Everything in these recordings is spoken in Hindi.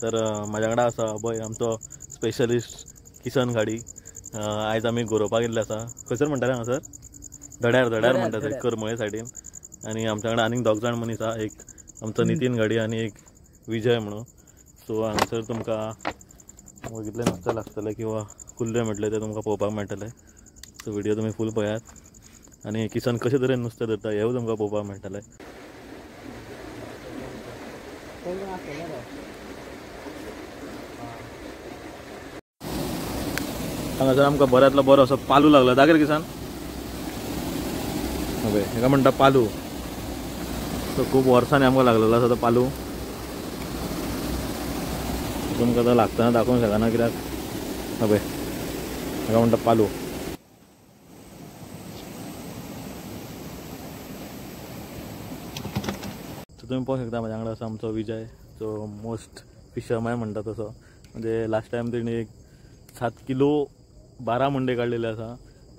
तर माझ्या वांगडा आसा अभय आमचो स्पेशलिस्ट किसन गाडी। आयज आमी गरोवपाक गेल्ले आसा। खंयसर म्हणटाले हांगासर धड्यार म्हणटा थंय करमळे सायडीन। आनी आमच्या वांगडा आनीक 2 जाण मनीस आहा, एक आमचो नितीन गाडी आनी एक विजय म्हणून। सो हांगासर तुमकां कितले नुस्तें लागतले किंवा कुल्ल्यो म्हटले ते तुमकां पळोवपाक मेळटले। सो व्हिडिओ तुमी फूल पळयात आनी किसन कशे तरेन नुस्तें धरता हेंवूय तुमकां पळोवपाक मेळटलें। हांगासर आमकां बऱ्यांतलो बरो असो पालू लागलो। दाखय किसान, हय हेका म्हणटा पालू। सो खूब वर्सांनी आमकां लागलेलो आसा तो पालू। तुमकां तो लागतना दाखोवंक शकना कित्याक हय हेका म्हणटा पालू। तुम्ही पळोवंक शकता म्हाज्या वांगडा आसा आमचो विजय, जो मोस्ट फिशरमॅन म्हणटा तसो। म्हणजे लास्ट टायम तेणी एक 7 किलो 12 मुंडे काडलेले आसा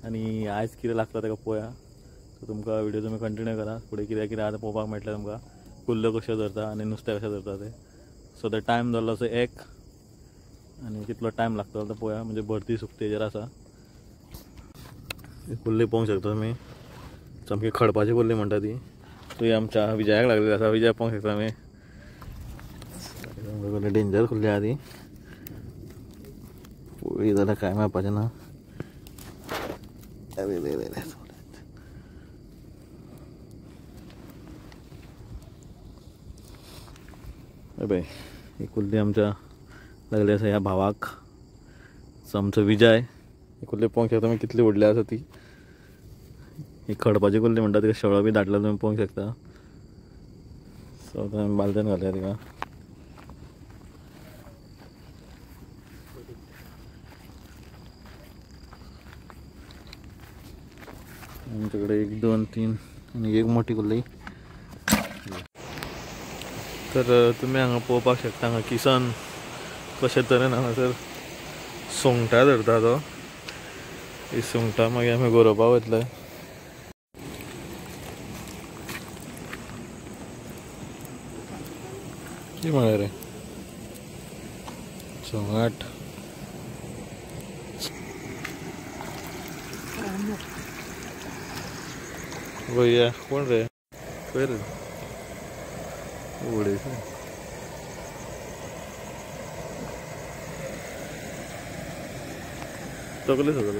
आनी आयज कितें लागता तेका पळोवया। सो तुमकां व्हिडिओ तुमी कंटिन्यू करा, फुडें कितें कितें आतां पळोवपाक मेळटलें तुमकां कुल्ल्यो कश्यो धरता आनी नुस्तें कशें धरता ते। सो ते टायम जाल्लो असो 1 आनी कितलो टायम लागतलो तो पळोवया। म्हणजे भरती सुकतेचेर आसा। कुल्ली पळोवंक शकता तुमी, सामकी खडपाची कुल्ली म्हणटा ती। ही आमच्या विजयाक लागलेली आसा। विजय पळोवंक शकता आमी, डेंजर कुल्ली आहा ती। पळयली जाल्यार कांय मेळपाचें ना। पळय ही कुल्ली आमच्या लागली आसा ह्या भावाक, आमचो विजय। ही कुल्ली पळोवंक शकता तुमी कितली व्हडली आसा ती। ही खडपाची कुल्ली म्हणटा, तिका शेळो बी दाटलेलो तुमी पळोवंक शकता। सो आतां आमी बालदेन घालया तिका। आमचे कडेन 1 2 3 आनी एक मोठी कुल्ली। तर तुमी हांगा पळोवपाक शकता, हांगा किसन कशे तरेन हांगासर सुंगटां धरता तो। ही सुंगटां मागीर आमी गरोवपाक वतले। कितें म्हळें रे सुंगट? भैया कोण रे? खंय रे उडयता? तकली सगळं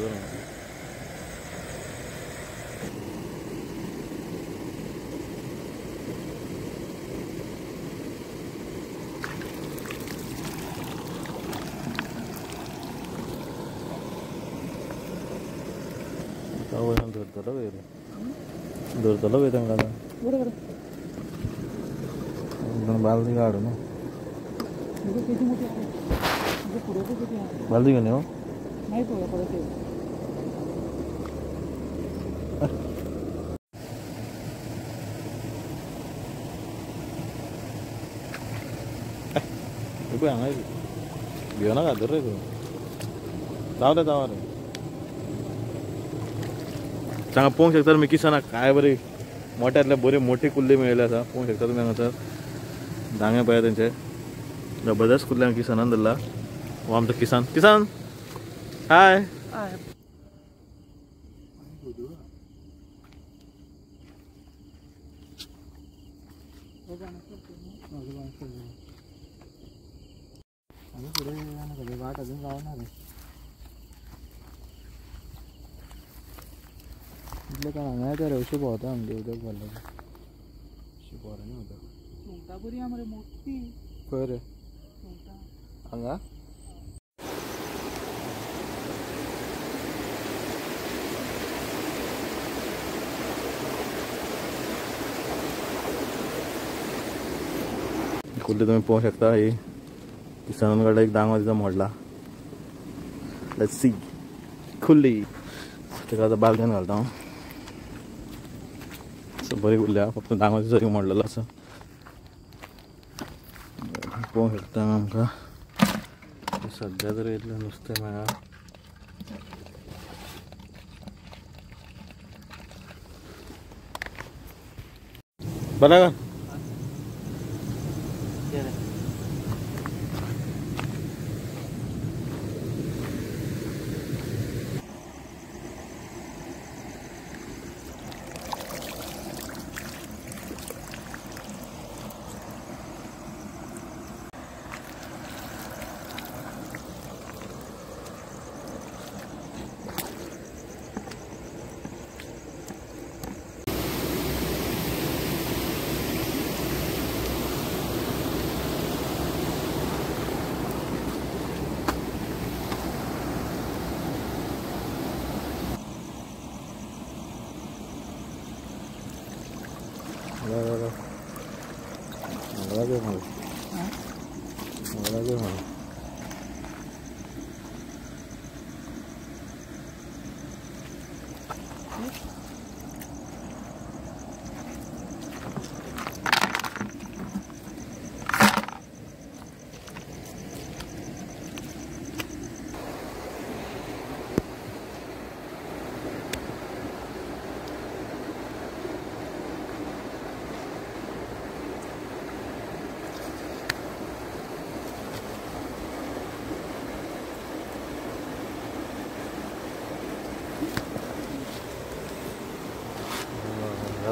धरतलो काय रे? धरतलो काय तांकां बालदी काढू ना। बालदी घेऊन येऊ नाही तो परत हांगा घेऊ नाका धर रे तू। जाऊ रे सांगा पळोवंक शकता तुमी किसनाक काय बरी मोठ्यांतले बरी मोठी कुल्ली मेळिल्ली आसा। पळोवंक शकता तुमी हांगासर दांगे पळया तेंचे जबरदस्त कुल्ली हांगा किसनान धरला। हो आमचो किसान। किसान हाय। वाट अजून गावना रे इतले काय हांगा येता रे अशी भोंवता आमगे उदक भरलें अशी बरें न्ही उदक। सुंगटां बरी आहा मरे मोठी। खंय रे? हांगा कुल्ली तुमी पळोवंक शकता। ही किसनान काडला एक दांगो तिचो मोडला। लेट्स सी कुल्ली तेका आतां बालदेन घालता हांव। सो बरी कुल्ली आहा, फक्त दांगो तिचो एक मोडलेलो आसा। पळोवंक शकता आमकां सद्या तरी इतलें नुस्तें मेळ्ळा। बरं का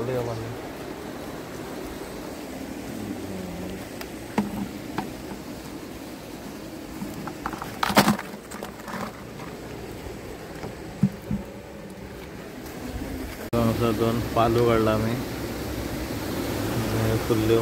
पावले बांधले. दोन पालो काढला आम्ही फुल्ल्यो